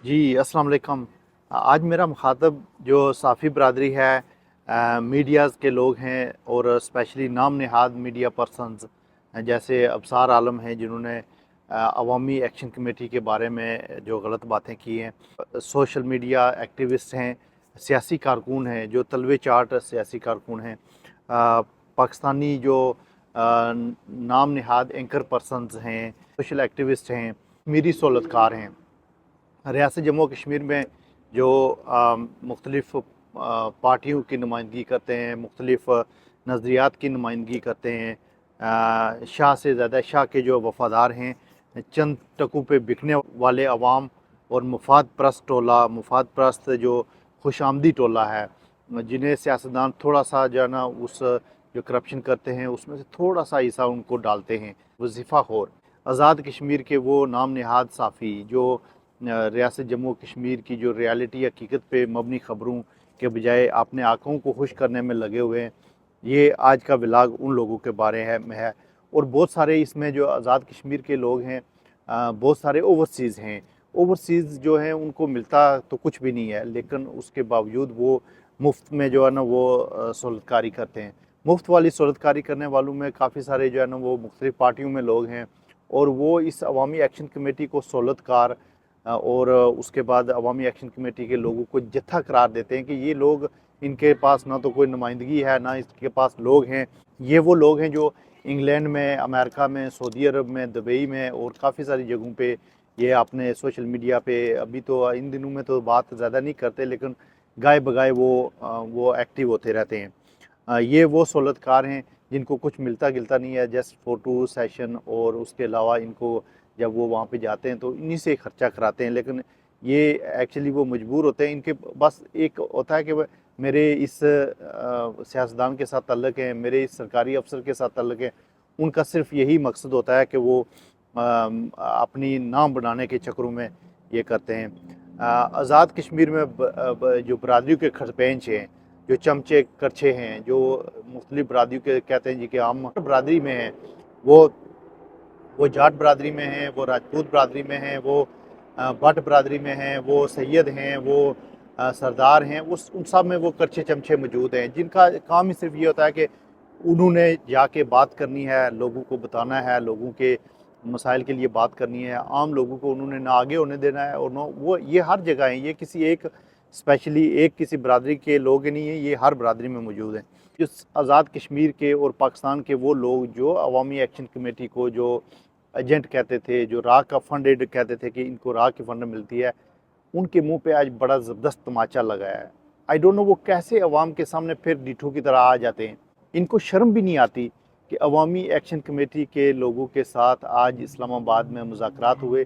जी, अस्सलाम वालेकुम। आज मेरा मुख़ातब जो साफ़ी बरादरी है, मीडियाज़ के लोग हैं और स्पेशली नाम नहाद मीडिया पर्सन्स जैसे अब्सार आलम हैं जिन्होंने अवामी एक्शन कमेटी के बारे में जो गलत बातें की हैं। सोशल मीडिया एक्टिविस्ट हैं, सियासी कारकुन हैं, जो तलवे चाट सियासी कारकुन हैं। पाकिस्तानी जो नाम नहाद एंकर पर्सन्स हैं, सोशल एक्टिविस्ट हैं, कश्मीरी सोलतकार हैं। रियासत जम्मू कश्मीर में जो मुख्तलिफ़ पार्टियों की नुमाइंदगी करते हैं, मुख्तलिफ़ नज़रियात की नुमाइंदगी करते हैं, शाह से ज़्यादा शाह के जो वफ़ादार हैं, चंद टकों पे बिकने वाले अवाम और मुफाद परस्त टोला, मुफाद परस्त जो खुशामदी टोला है, जिन्हें सियासतदान थोड़ा सा जो है ना उस जो करप्शन करते हैं उसमें से थोड़ा सा हिस्सा उनको डालते हैं। वजीफ़ाखोर आज़ाद कश्मीर के वो नाम नहाद साफ़ी जो रियासत जम्मू कश्मीर की जो रियलिटी हकीकत पे मबनी ख़बरों के बजाय अपने आँखों को खुश करने में लगे हुए हैं, ये आज का व्लॉग उन लोगों के बारे में है। और बहुत सारे इसमें जो आज़ाद कश्मीर के लोग हैं, बहुत सारे ओवरसीज़ हैं। ओवरसीज़ जो हैं उनको मिलता तो कुछ भी नहीं है, लेकिन उसके बावजूद वो मुफ्त में जो है ना वो सहूलतकारी करते हैं। मुफ्त वाली सहूलतकारी करने वालों में काफ़ी सारे जो है ना वो मुख्तलिफ़ पार्टियों में लोग हैं और वो इस अवामी एक्शन कमेटी को सहूलतकार और उसके बाद अवामी एक्शन कमेटी के लोगों को जत्था करार देते हैं कि ये लोग, इनके पास ना तो कोई नुमाइंदगी है, ना इसके पास लोग हैं। ये वो लोग हैं जो इंग्लैंड में, अमेरिका में, सऊदी अरब में, दुबई में और काफ़ी सारी जगहों पे ये अपने सोशल मीडिया पे, अभी तो इन दिनों में तो बात ज़्यादा नहीं करते, लेकिन गाए बगाए वो एक्टिव होते रहते हैं। ये वो सहूलतकार हैं जिनको कुछ मिलता गिलता नहीं है, जस्ट फ़ोटो सेशन, और उसके अलावा इनको जब वो वहाँ पे जाते हैं तो इन्हीं से खर्चा कराते हैं। लेकिन ये एक्चुअली वो मजबूर होते हैं, इनके बस एक होता है कि मेरे इस सियासतदान के साथ ताल्लुक़ है, मेरे इस सरकारी अफसर के साथ ताल्लुक़ है। उनका सिर्फ यही मकसद होता है कि वो अपनी नाम बनाने के चक्करों में ये करते हैं। आज़ाद कश्मीर में जो बरादरियों के खरपेंच हैं, जो चमचे करछे हैं, जो मुख्तलिफ़ बरादरियों के कहते हैं जी कि हम बरादरी में हैं, वो जाट बरादरी में हैं, वो राजपूत बरादरी में हैं, वो भट्ट बरादरी में हैं, वो सैयद हैं, वो सरदार हैं, उन सब में वो करछे चमचे मौजूद हैं, जिनका काम ही सिर्फ ये होता है कि उन्होंने जाके बात करनी है, लोगों को बताना है, लोगों के मसाइल के लिए बात करनी है, आम लोगों को उन्होंने ना आगे होने देना है और ना वो, ये हर जगह हैं, ये किसी एक स्पेशली एक किसी बरादरी के लोग ही नहीं है, ये हर बरादरी में मौजूद हैं। इस आज़ाद कश्मीर के और पाकिस्तान के वो लोग जो अवामी एक्शन कमेटी को जो एजेंट कहते थे, जो राह का फंडेड कहते थे कि इनको राह की फंड मिलती है, उनके मुंह पे आज बड़ा ज़बरदस्त तमाचा लगा है। आई डोंट नो वो कैसे अवाम के सामने फिर डिठू की तरह आ जाते हैं। इनको शर्म भी नहीं आती कि अवामी एक्शन कमेटी के लोगों के साथ आज इस्लामाबाद में मुज़ाकरात हुए।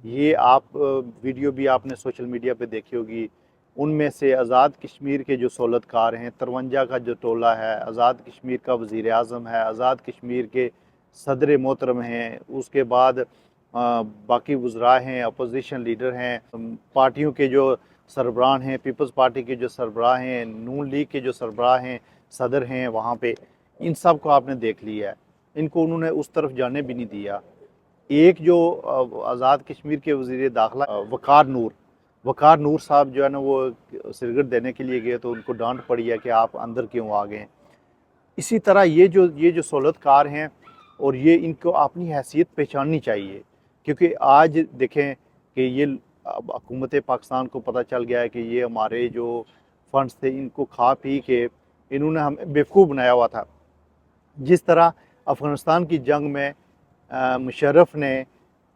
ये आप वीडियो भी आपने सोशल मीडिया पे देखी होगी। उनमें से आज़ाद कश्मीर के जो सहूलतकार हैं, 53 का जो टोला है, आज़ाद कश्मीर का वज़ीर आज़म है, आज़ाद कश्मीर के सदर मोहतरम हैं, उसके बाद बाकी वज़रा हैं, अपोजिशन लीडर हैं, पार्टियों के जो सरबराह हैं, पीपल्स पार्टी के जो सरबराह हैं, नून लीग के जो सरबराह हैं, सदर हैं वहाँ पे, इन सब को आपने देख लिया है। इनको उन्होंने उस तरफ जाने भी नहीं दिया। एक जो आज़ाद कश्मीर के वज़ीर दाखिला वक़ार नूर साहब जो है ना वो सिरगट देने के लिए गए तो उनको डांट पड़ी है कि आप अंदर क्यों आ गए। इसी तरह ये जो सहूलतकार हैं और ये इनको अपनी हैसियत पहचाननी चाहिए, क्योंकि आज देखें कि ये अब हुकूमत पाकिस्तान को पता चल गया है कि ये हमारे जो फंड्स थे इनको खा पी के इन्होंने हमें बेवकूफ़ बनाया हुआ था। जिस तरह अफ़गानिस्तान की जंग में मुशर्रफ ने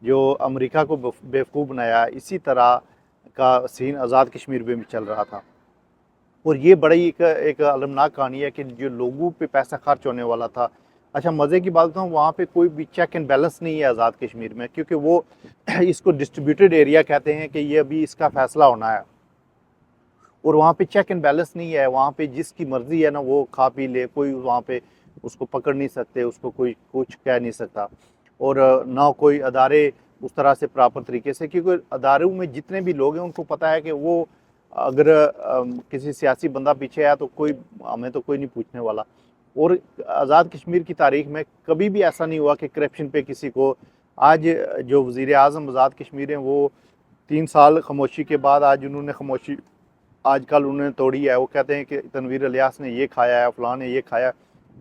जो अमेरिका को बेवकूफ़ बनाया, इसी तरह का सीन आज़ाद कश्मीर में भी चल रहा था। और ये बड़ी एक अलमनाक कहानी है कि जो लोगों पे पैसा खर्च होने वाला था। अच्छा, मज़े की बात बताऊँ, वहाँ पे कोई भी चेक एंड बैलेंस नहीं है आज़ाद कश्मीर में, क्योंकि वो इसको डिस्ट्रीब्यूटेड एरिया कहते हैं कि ये अभी इसका फ़ैसला होना है और वहाँ पे चेक एंड बैलेंस नहीं है। वहाँ पे जिसकी मर्ज़ी है ना वो खा पी ले, कोई वहाँ पे उसको पकड़ नहीं सकते, उसको कोई कुछ कह नहीं सकता। और ना कोई अदारे उस तरह से प्रॉपर तरीके से, क्योंकि अदारों में जितने भी लोग हैं उनको पता है कि वो अगर किसी सियासी बंदा पीछे है तो कोई, हमें तो कोई नहीं पूछने वाला। और आज़ाद कश्मीर की तारीख में कभी भी ऐसा नहीं हुआ कि करप्शन पे किसी को, आज जो वज़ीर आज़म आज़ाद कश्मीर हैं वो 3 साल खामोशी के बाद आज उन्होंने खामोशी आजकल उन्होंने तोड़ी है। वो कहते हैं कि तनवीर इलियास ने ये खाया है, फलां ने ये खाया।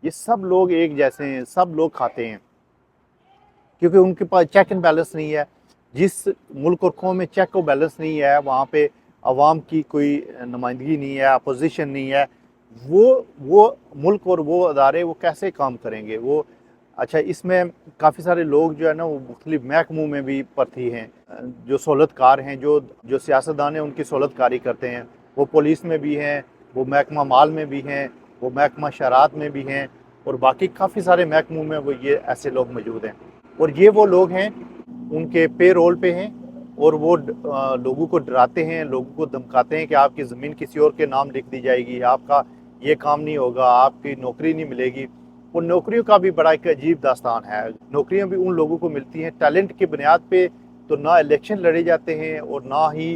ये सब लोग एक जैसे हैं, सब लोग खाते हैं, क्योंकि उनके पास चेक एंड बैलेंस नहीं है। जिस मुल्क और कौम में चेक और बैलेंस नहीं है, वहाँ पे अवाम की कोई नुमाइंदगी नहीं है, अपोजिशन नहीं है, वो मुल्क और वो अदारे वो कैसे काम करेंगे वो। अच्छा, इसमें काफ़ी सारे लोग जो है ना वो मुख्तलिफ महकमों में भी भर्ती हैं, जो सहूलतकार हैं, जो सियासतदान हैं उनकी सहूलतकारी करते हैं। वो पुलिस में भी हैं, वो महकमा माल में भी हैं, वो महकमा शरात में भी हैं, और बाकी काफ़ी सारे महकमों में वो ये ऐसे लोग मौजूद हैं। और ये वो लोग हैं, उनके पे रोल पे हैं, और वो लोगों को डराते हैं, लोगों को धमकाते हैं कि आपकी ज़मीन किसी और के नाम लिख दी जाएगी, आपका ये काम नहीं होगा, आपकी नौकरी नहीं मिलेगी। और नौकरियों का भी बड़ा एक अजीब दास्तान है। नौकरियां भी उन लोगों को मिलती हैं टैलेंट की बुनियाद पे, तो ना इलेक्शन लड़े जाते हैं और ना ही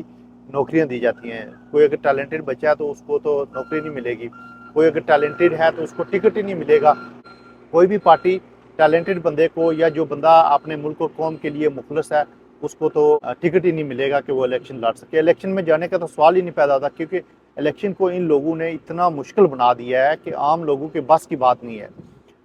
नौकरियां दी जाती हैं। कोई अगर टैलेंटेड बच्चा है तो उसको तो नौकरी नहीं मिलेगी, कोई अगर टैलेंटेड है तो उसको टिकट ही नहीं मिलेगा। कोई भी पार्टी टैलेंटेड बंदे को, या जो बंदा अपने मुल्क और कौम के लिए मुखलस है, उसको तो टिकट ही नहीं मिलेगा कि वो इलेक्शन लड़ सके। इलेक्शन में जाने का तो सवाल ही नहीं पैदा होता, क्योंकि इलेक्शन को इन लोगों ने इतना मुश्किल बना दिया है कि आम लोगों के बस की बात नहीं है।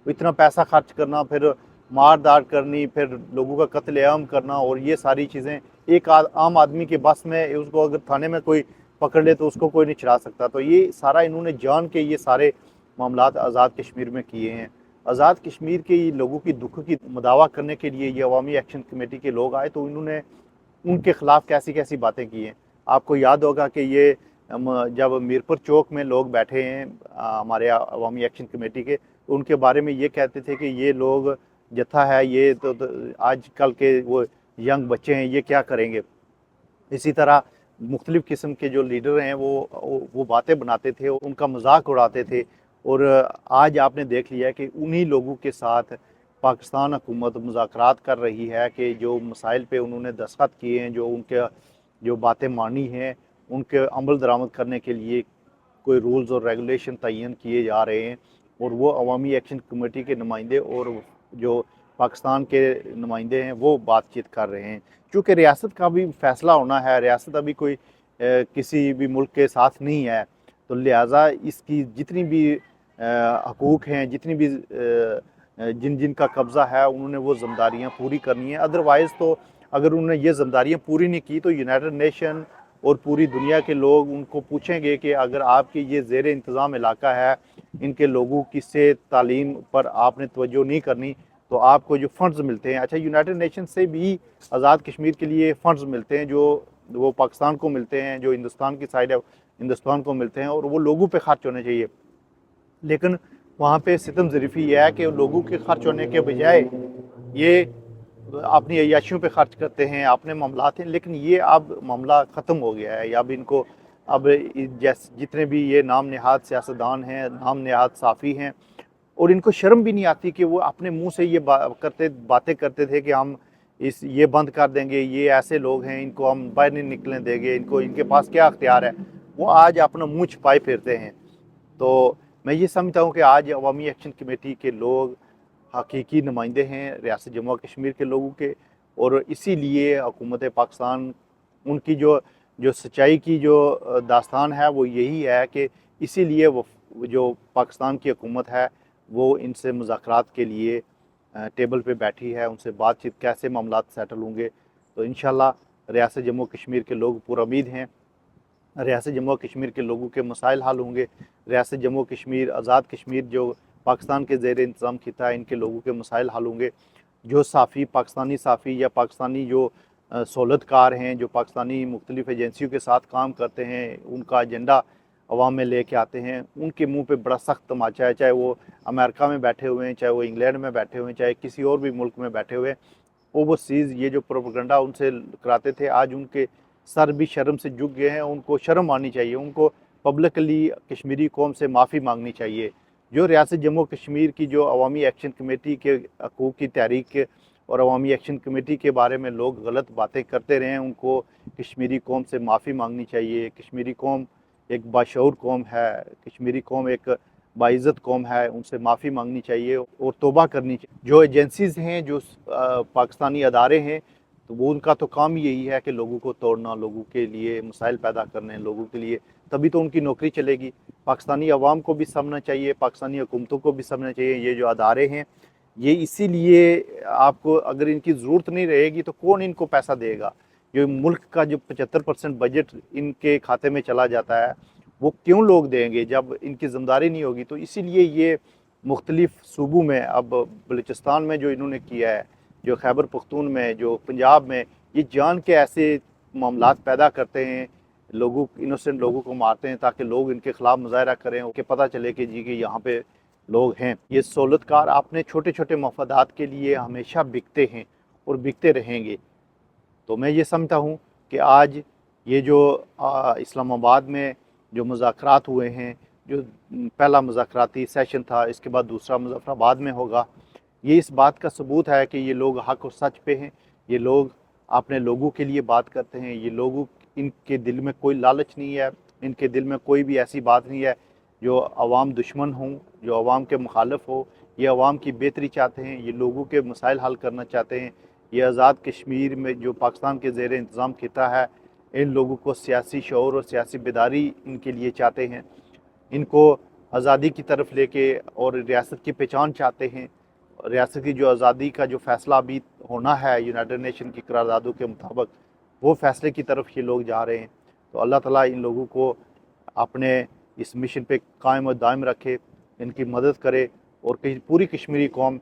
इतना पैसा खर्च करना, फिर मार दाड़ करनी, फिर लोगों का कत्लेआम करना, और ये सारी चीज़ें एक आम आदमी के बस में, उसको अगर थाने में कोई पकड़ ले तो उसको कोई नहीं छिड़ा सकता। तो ये सारा इन्होंने जान के ये सारे मामलात आज़ाद कश्मीर में किए हैं। आज़ाद कश्मीर के लोगों की दुख की मदावा करने के लिए ये अवामी एक्शन कमेटी के लोग आए, तो इन्होंने उनके ख़िलाफ़ कैसी कैसी बातें की हैं। आपको याद होगा कि ये जब मीरपुर चौक में लोग बैठे हैं हमारे अवामी एक्शन कमेटी के, तो उनके बारे में ये कहते थे कि ये लोग जत्था है, ये तो आजकल के वो यंग बच्चे हैं, ये क्या करेंगे। इसी तरह मुख्तलिफ़ किस्म के जो लीडर हैं वो बातें बनाते थे, उनका मजाक उड़ाते थे। और आज आपने देख लिया कि उन्हीं लोगों के साथ पाकिस्तान हुकूमत मुज़ाकरात कर रही है कि जो मसाइल पे उन्होंने दस्तखत किए हैं, जो उनके जो बातें मानी हैं, उनके अमल दरामद करने के लिए कोई रूल्स और रेगुलेशन तयन किए जा रहे हैं। और वो अवामी एक्शन कमेटी के नुमाइंदे और जो पाकिस्तान के नुमाइंदे हैं वो बातचीत कर रहे हैं। चूँकि रियासत का भी फैसला होना है, रियासत अभी कोई किसी भी मुल्क के साथ नहीं है, तो लिहाजा इसकी जितनी भी हकूक़ हैं, जितनी भी जिन जिन का कब्ज़ा है, उन्होंने वो ज़िम्मेदारियाँ पूरी करनी है। अदरवाइज़ तो अगर उन्होंने ये ज़िम्मेदारियाँ पूरी नहीं की, तो यूनाइटेड नेशन और पूरी दुनिया के लोग उनको पूछेंगे कि अगर आपके ये ज़ेर इंतज़ाम इलाका है, इनके लोगों की सेहत तालीम पर आपने तवज्जो नहीं करनी, तो आपको जो फ़ंड्स मिलते हैं, अच्छा यूनाइटेड नेशन से भी आज़ाद कश्मीर के लिए फ़ंड्स मिलते हैं, जो वो पाकिस्तान को मिलते हैं, जो हिंदुस्तान की साइड है हिंदुस्तान को मिलते हैं, और वो लोगों पे खर्च होने चाहिए। लेकिन वहाँ पे सितम ज़रीफ़ी ये है कि लोगों के खर्च होने के बजाय ये अपनी अय्याशियों पे खर्च करते हैं, अपने मामलात हैं। लेकिन ये अब मामला ख़त्म हो गया है। अब इनको अब जैसे जितने भी ये नाम नहाद सियासतदान हैं, नाम नहाद साफ़ी हैं, और इनको शर्म भी नहीं आती कि वो अपने मुंह से ये बातें करते थे कि हम ये बंद कर देंगे, ये ऐसे लोग हैं, इनको हम बाहर नहीं निकलने देंगे, इनको इनके पास क्या अख्तियार है। वो आज अपना मुंह छुपाए फिरते हैं। तो मैं ये समझता हूँ कि आज अवामी एक्शन कमेटी के लोग हकीकी नुमाइंदे हैं रियासत जम्मू कश्मीर के लोगों के, और इसीलिए हुकूमत पाकिस्तान उनकी जो जो सच्चाई की जो दास्तान है वो यही है कि इसीलिए वो जो पाकिस्तान की हुकूमत है वो इनसे मुज़ाकरात के लिए टेबल पे बैठी है, उनसे बातचीत कैसे मामलात सेटल होंगे। तो इंशाल्लाह रियासत जम्मू कश्मीर के लोग पुरुमीद हैं, रियासत जम्मू कश्मीर के लोगों के मसाइल हल होंगे। रियासत जम्मू कश्मीर आज़ाद कश्मीर जो पाकिस्तान के ज़ेर इंतज़ाम खिता है, इनके लोगों के मसाइल हल होंगे। जो साफ़ी पाकिस्तानी साफ़ी या पाकिस्तानी जो सहूलतकार हैं, जो पाकिस्तानी मुख्तलिफ़ एजेंसियों के साथ काम करते हैं, उनका एजेंडा अवाम में लेके आते हैं, उनके मुंह पे बड़ा सख्त तमाचा है। चाहे वो अमेरिका में बैठे हुए हैं, चाहे वो इंग्लैंड में बैठे हुए हैं, चाहे किसी और भी मुल्क में बैठे हुए हैं, ओवरसीज़ ये जो प्रोपेगेंडा उनसे कराते थे, आज उनके सर भी शर्म से झुक गए हैं। उनको शर्म आनी चाहिए, उनको पब्लिकली कश्मीरी कौम से माफ़ी मांगनी चाहिए। जो रियासत जम्मू कश्मीर की जो अवामी एक्शन कमेटी के हकूक़ की तहरीक और अवामी एक्शन कमेटी के बारे में लोग गलत बातें करते रहे हैं, उनको कश्मीरी कौम से माफ़ी मांगनी चाहिए। कश्मीरी कौम एक बाशऊर कौम है, कश्मीरी कौम एक बाइज़्ज़त कौम है, उनसे माफ़ी मांगनी चाहिए और तौबा करनी चाहिए। जो एजेंसीज़ हैं, जो पाकिस्तानी अदारे हैं, तो वो उनका तो काम ही यही है कि लोगों को तोड़ना, लोगों के लिए मसाइल पैदा करने, लोगों के लिए, तभी तो उनकी नौकरी चलेगी। पाकिस्तानी अवाम को भी समझना चाहिए, पाकिस्तानी हुकूमतों को भी समझना चाहिए, ये जो अदारे हैं ये इसीलिए, आपको अगर इनकी ज़रूरत नहीं रहेगी तो कौन इनको पैसा देगा? जो मुल्क का जो 75% बजट इनके खाते में चला जाता है वो क्यों लोग देंगे जब इनकी ज़िम्मेदारी नहीं होगी? तो इसीलिए ये मुख्तलिफ़ सूबों में, अब बलूचिस्तान में जो इन्होंने किया है, जो खैबर पख्तून में, जो पंजाब में, ये जान के ऐसे मामलात पैदा करते हैं, लोगों, इनोसेंट लोगों को मारते हैं ताकि लोग इनके खिलाफ मुजाहरा करें, उनके पता चले कि जी कि यहाँ पे लोग हैं। ये सहूलतकार अपने छोटे छोटे मफादात के लिए हमेशा बिकते हैं और बिकते रहेंगे। तो मैं ये समझता हूँ कि आज ये जो इस्लामाबाद में जो मुज़ाकरात हुए हैं, जो पहला मुज़ाकराती सेशन था, इसके बाद दूसरा मुज़फ़्फ़राबाद में होगा, ये इस बात का सबूत है कि ये लोग हक़ और सच पे हैं। ये लोग अपने लोगों के लिए बात करते हैं। ये लोगों, इनके दिल में कोई लालच नहीं है, इनके दिल में कोई भी ऐसी बात नहीं है जो अवाम दुश्मन हों, जो अवाम के मुखालिफ हो। ये अवाम की बेहतरी चाहते हैं, ये लोगों के मसाइल हल करना चाहते हैं। ये आज़ाद कश्मीर में जो पाकिस्तान के ज़ेर इंतज़ाम खिता है, इन लोगों को सियासी शऊर और सियासी बेदारी इनके लिए चाहते हैं। इनको आज़ादी की तरफ लेके और रियासत की पहचान चाहते हैं। रियासत की जो आज़ादी का जो फ़ैसला अभी होना है यूनाइटेड नेशन की करारदादों के मुताबिक, वो फ़ैसले की तरफ ये लोग जा रहे हैं। तो अल्लाह ताला इन लोगों को अपने इस मिशन पे कायम और दायम रखे, इनकी मदद करे, और पूरी कश्मीरी कौम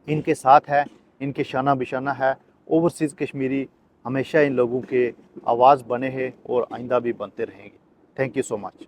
इनके साथ है, इनके शाना बिशाना है। ओवरसीज़ कश्मीरी हमेशा इन लोगों के आवाज़ बने हैं और आइंदा भी बनते रहेंगे। Thank you so much.